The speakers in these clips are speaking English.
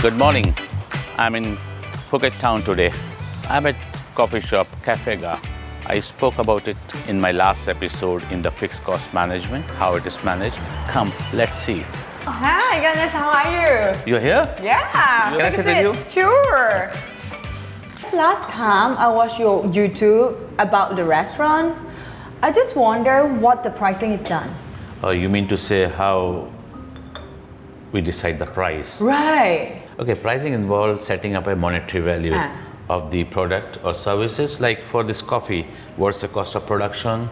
Good morning. I'm in Phuket town today. I'm at coffee shop Cafe Ga. I spoke about it in my last episode in the fixed cost management, how it is managed. Come, let's see. Hi, Ganesh, how are you? You're here? Yeah. Can I sit with you? Sure. Last time I watched your YouTube about the restaurant, I just wonder what the pricing is done. You mean to say how we decide the price? Right. Okay, pricing involves setting up a monetary value of the product or services. Like for this coffee, what's the cost of production,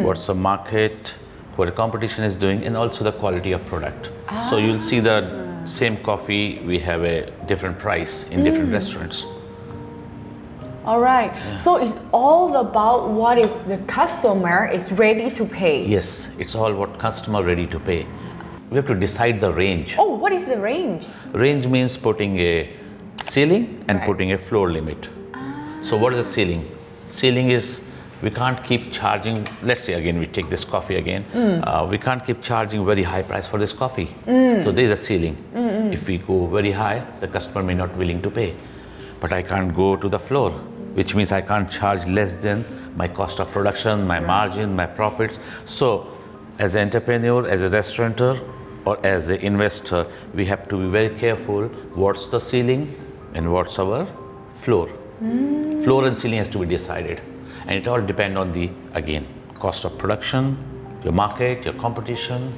what's the market, what the competition is doing, and also the quality of product. So you'll see the same coffee, we have a different price in different restaurants. All right. So it's all about what is the customer is ready to pay. Yes, it's all what customer ready to pay. We have to decide the range. Oh, what is the range? Range means putting a ceiling and putting a floor limit. So what is the ceiling? Ceiling is we can't keep charging, let's say again we take this coffee again, we can't keep charging very high price for this coffee. So there is a ceiling. If we go very high, the customer may not willing to pay. But I can't go to the floor, which means I can't charge less than my cost of production, my margin, my profits. So as an entrepreneur, as a restaurateur, or as an investor, we have to be very careful what's the ceiling and what's our floor. Floor and ceiling has to be decided. And it all depends on the, again, cost of production, your market, your competition,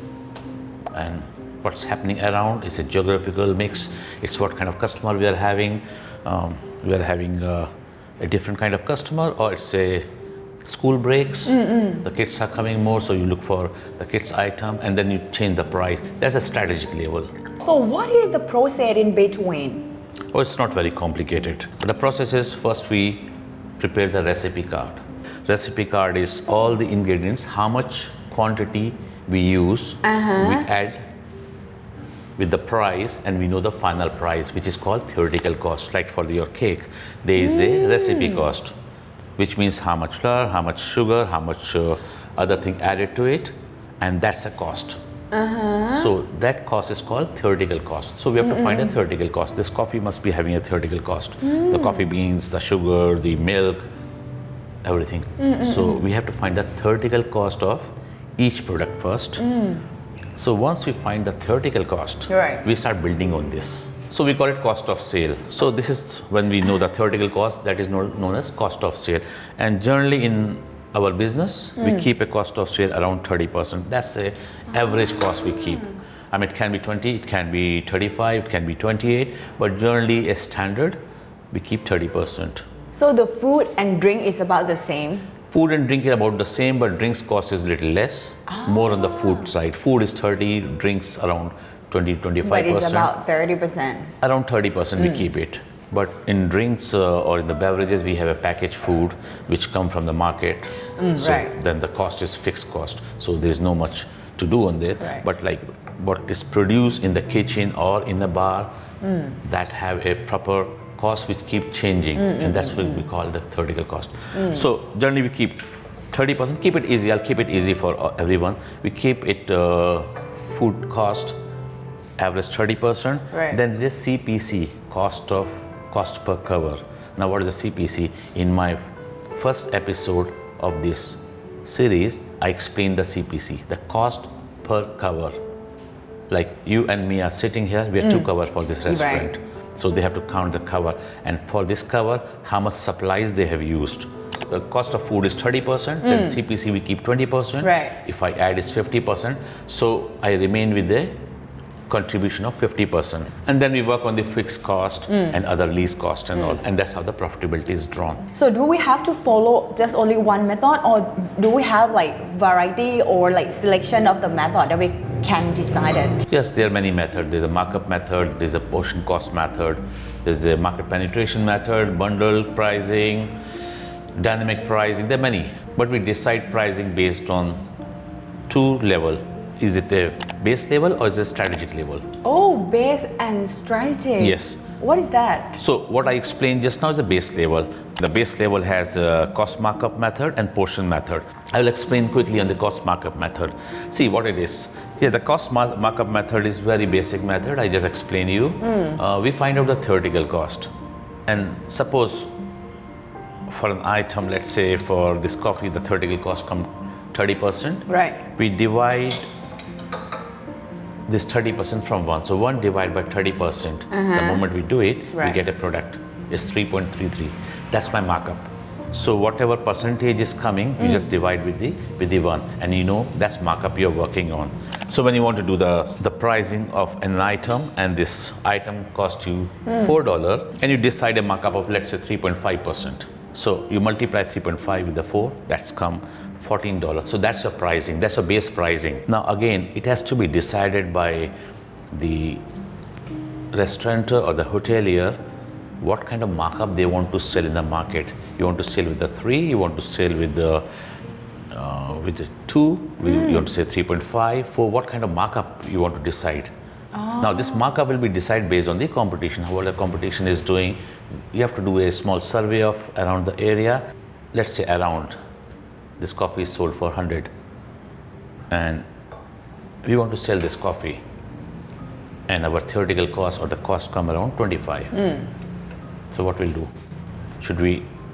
and what's happening around. It's a geographical mix. It's what kind of customer we are having. We are having a different kind of customer, or it's a school breaks, the kids are coming more, so you look for the kids item and then you change the price. That's a strategic level. So what is the process in between? Oh, it's not very complicated. The process is first we prepare the recipe card. Recipe card is all the ingredients, how much quantity we use, we add with the price, and we know the final price, which is called theoretical cost. Like for your cake, there is a recipe cost, which means how much flour, how much sugar, how much other thing added to it, and that's the cost. So that cost is called theoretical cost. So we have to find a theoretical cost. This coffee must be having a theoretical cost. The coffee beans, the sugar, the milk, everything. So we have to find the theoretical cost of each product first. So once we find the theoretical cost, we start building on this. So we call it cost of sale. So this is when we know the theoretical cost, that is known as cost of sale. And generally in our business, we keep a cost of sale around 30%. That's the average cost we keep. I mean, it can be 20, it can be 35, it can be 28, but generally a standard, we keep 30%. So the food and drink is about the same? Food and drink is about the same, but drinks cost is little less, more on the food side. Food is 30, drinks around 20-25%. But it's about 30%. Around 30% we keep it. But in drinks or in the beverages, we have a packaged food which come from the market. So then the cost is fixed cost. So there's no much to do on that. But like what is produced in the kitchen or in the bar, that have a proper cost which keep changing. And that's what we call the theoretical cost. So generally we keep 30%, keep it easy. I'll keep it easy for everyone. We keep it food cost average 30%. Then there's CPC, cost per cover. Now what is the CPC? In my first episode of this series, I explained the CPC, the cost per cover. Like you and me are sitting here, we have two covers for this restaurant. So they have to count the cover. And for this cover, how much supplies they have used. The cost of food is 30%, then CPC we keep 20%. If I add is 50%. So I remain with the contribution of 50%. And then we work on the fixed cost and other lease cost and all. And that's how the profitability is drawn. So do we have to follow just only one method, or do we have like variety or like selection of the method that we can decide it? Yes, there are many methods. There's a markup method, there's a portion cost method, there's a market penetration method, bundle pricing, dynamic pricing, there are many. But we decide pricing based on two levels. Is it a base level or is it a strategic level? Oh, base and strategic. Yes. What is that? So what I explained just now is a base level. The base level has a cost markup method and portion method. I will explain quickly on the cost markup method. See what it is. Yeah, the cost markup method is very basic method. I just explain you. We find out the theoretical cost. And suppose for an item, let's say for this coffee, the theoretical cost comes 30%. Right. We divide this 30% from 1. So 1 divided by 30%. The moment we do it, we get a product. It's 3.33. That's my markup. So whatever percentage is coming, you just divide with the 1. And you know that's markup you're working on. So when you want to do the pricing of an item, and this item costs you $4, and you decide a markup of, let's say, 3.5%. So you multiply 3.5 with the 4, that's come $14. So that's your pricing, that's your base pricing. Now again, it has to be decided by the restaurateur or the hotelier what kind of markup they want to sell in the market. You want to sell with the 3, you want to sell with the 2, you want to say 3.5, 4, what kind of markup you want to decide. Now this markup will be decided based on the competition, how well the competition is doing. You have to do a small survey of around the area. Let's say around this coffee is sold for 100 and we want to sell this coffee and our theoretical cost or the cost come around 25. So what we'll do,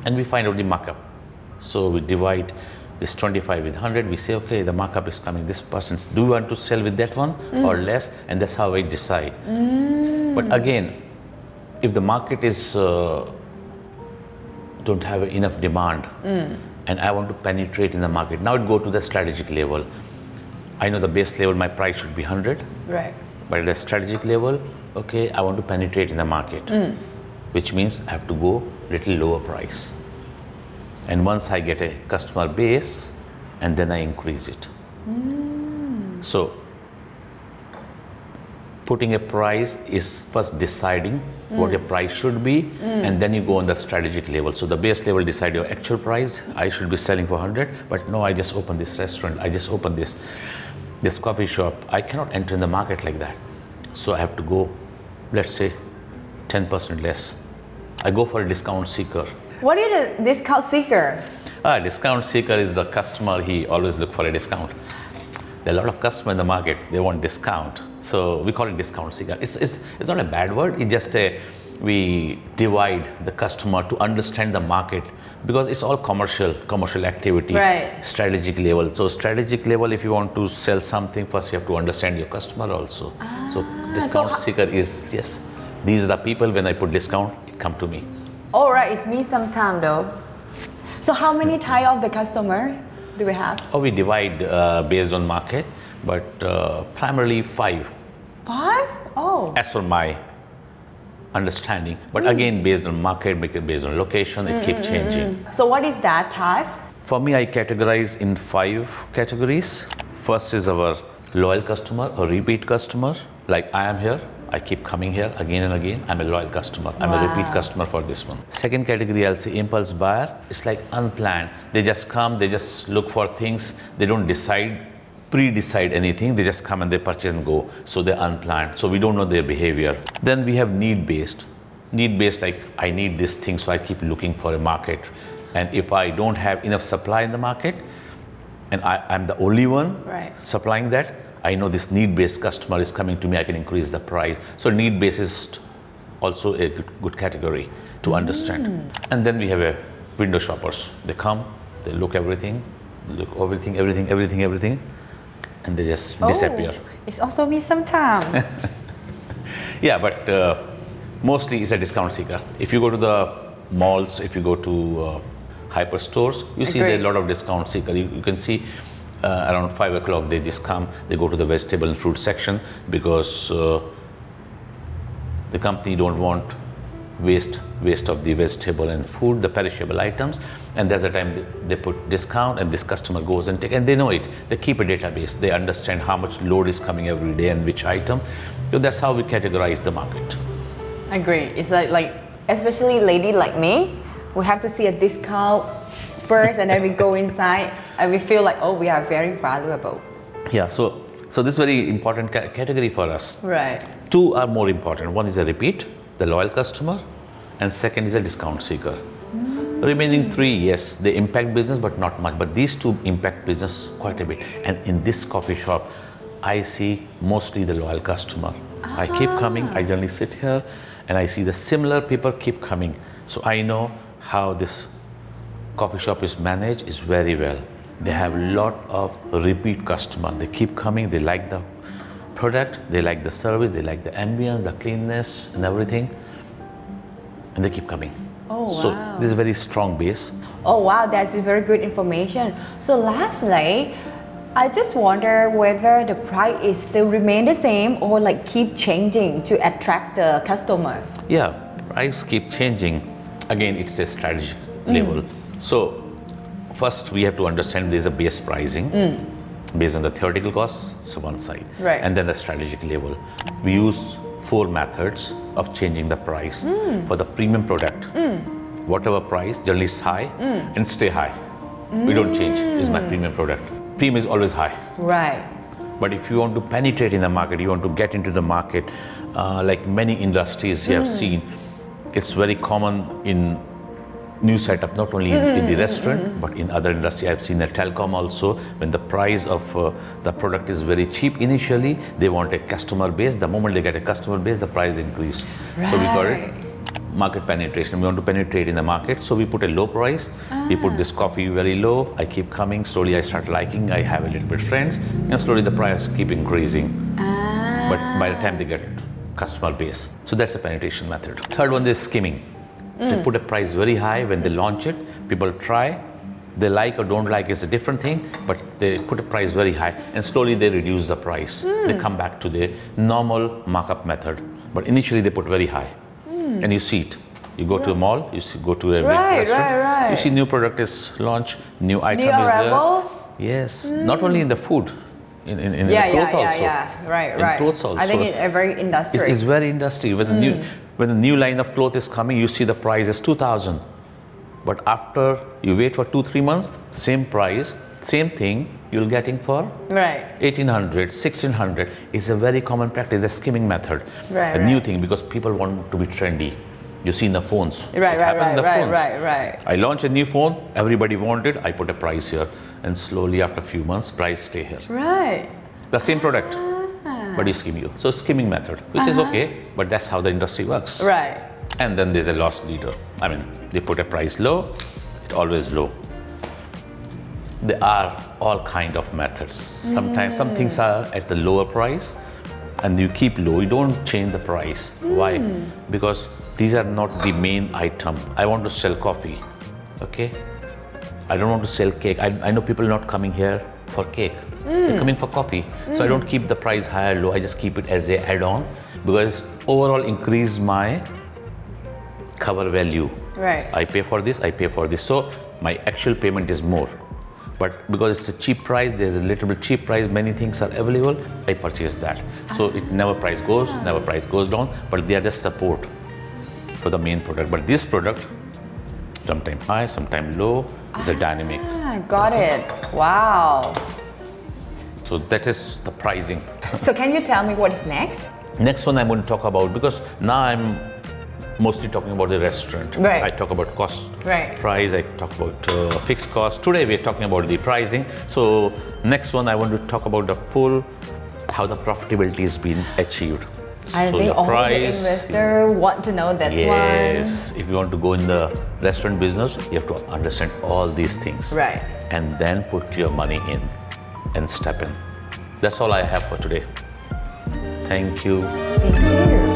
and we find out the markup. So we divide this 25 with 100, we say, okay, the markup is coming, this person's, do you want to sell with that one or less? And that's how I decide. But again, if the market is, don't have enough demand and I want to penetrate in the market, now it go to the strategic level. I know the base level, my price should be 100. Right. But at the strategic level, okay, I want to penetrate in the market, which means I have to go little lower price. And once I get a customer base, and then I increase it. So putting a price is first deciding what your price should be, and then you go on the strategic level. So the base level decide your actual price. I should be selling for 100, but no, I just opened this restaurant, I just opened this coffee shop. I cannot enter in the market like that. So I have to go, let's say, 10% less. I go for a discount seeker. What is a discount seeker? Discount seeker is the customer, he always look for a discount. There are a lot of customers in the market, they want discount. So we call it discount seeker. It's not a bad word, it's just we divide the customer to understand the market, because it's all commercial activity, strategic level. So strategic level, if you want to sell something, first you have to understand your customer also. So discount seeker is, yes, these are the people, when I put discount, it come to me. All right, it's me sometime though. So how many type of the customer do we have? We divide based on market, but primarily 5. 5? Oh. As for my understanding, but again based on market, based on location, it keeps changing. So what is that type? For me, I categorize in 5 categories. First is our loyal customer or repeat customer. Like I am here, I keep coming here again and again. I'm a loyal customer. I'm a repeat customer for this one. Second category, I'll say impulse buyer. It's like unplanned. They just come, they just look for things. They don't pre-decide anything. They just come and they purchase and go. So they're unplanned. So we don't know their behavior. Then we have need-based. Need-based, like I need this thing, so I keep looking for a market. And if I don't have enough supply in the market, and I'm the only one supplying that, I know this need-based customer is coming to me, I can increase the price. So need-based is also a good category to understand. And then we have a window shoppers. They come, they look everything, and they just disappear. It's also me sometime. Yeah, but mostly it's a discount seeker. If you go to the malls, if you go to hyper stores, you see there are a lot of discount seeker. You can see around 5 o'clock they just come, they go to the vegetable and fruit section, because the company don't want waste of the vegetable and food, the perishable items, and there's a time they put discount, and this customer goes and take, and they know it. They keep a database. They understand how much load is coming every day and which item. So that's how we categorize the market. Agree. It's like especially lady like me, we have to see a discount first, and then we go inside and we feel like, oh, we are very valuable. Yeah. So this is very important category for us. Right. 2 are more important. One is a repeat, the loyal customer, and second is a discount seeker. Remaining 3, yes, they impact business, but not much. But these 2 impact business quite a bit. And in this coffee shop, I see mostly the loyal customer. I keep coming, I generally sit here, and I see the similar people keep coming. So I know how this coffee shop is managed is very well. They have a lot of repeat customer. They keep coming, they like the product, they like the service, they like the ambience, the cleanness and everything. And they keep coming. Oh, wow. So this is a very strong base. Oh, wow, that's very good information. So lastly, I just wonder whether the price is still remain the same or like keep changing to attract the customer. Yeah, price keep changing. Again, it's a strategic level. So first we have to understand there's a base pricing based on the theoretical cost, so one side. Right. And then the strategic level. We use 4 methods of changing the price. For the premium product, whatever price generally is high and stay high. We don't change, is my premium product. Premium is always high. Right. But if you want to penetrate in the market, you want to get into the market, like many industries you have seen, it's very common in new setup, not only in the restaurant, but in other industry. I've seen the telecom also, when the price of the product is very cheap initially, they want a customer base. The moment they get a customer base, the price increase. Right. So we call it market penetration. We want to penetrate in the market, so we put a low price. We put this coffee very low. I keep coming, slowly I start liking, I have a little bit friends, and slowly the price keep increasing. But by the time they get customer base. So that's the penetration method. Third one is skimming. They put a price very high when they launch it. People try, they like or don't like is a different thing, but they put a price very high and slowly they reduce the price. They come back to the normal markup method, but initially they put very high. And you see it. You go to a mall, go to a big restaurant, you see new product is launched, new item New is arrival? there. Yes, not only in the food, in the clothes also. Right. Clothes also. I think it's a very industry. It's very industry. When the new line of clothes is coming, you see the price is 2,000. But after you wait for 2-3 months, same price, same thing, you'll getting for 1,800, 1,600. It's a very common practice, a skimming method. A new thing, because people want to be trendy. You see in the phones. Right. I launch a new phone, everybody want it, I put a price here. And slowly after a few months, price stay here. Right. The same product, but you skim you. So skimming method, which is okay, but that's how the industry works. Right. And then there's a loss leader. I mean, they put a price low, it's always low. There are all kind of methods. Sometimes some things are at the lower price and you keep low, you don't change the price. Why? Because these are not the main item. I want to sell coffee, okay? I don't want to sell cake. I know people are not coming here for cake. They're coming for coffee. So I don't keep the price high or low, I just keep it as a add-on because overall increase my cover value. Right. I pay for this, I pay for this. So my actual payment is more. But because it's a cheap price, there's a little bit cheap price, many things are available, I purchase that. So it never price goes down, but they are just support for the main product. But this product, sometimes high, sometimes low, is a dynamic. Got it. Wow. So that is the pricing. So can you tell me what is next? Next one I'm going to talk about, because now I'm mostly talking about the restaurant. Right. I talk about cost, Right. price, I talk about fixed cost. Today we're talking about the pricing. So next one I want to talk about the full, how the profitability is being achieved. I So think the all price, the investor want to know this yes, if you want to go in the restaurant business, you have to understand all these things. Right. And then put your money in and step in. That's all I have for today. Thank you. Thank you.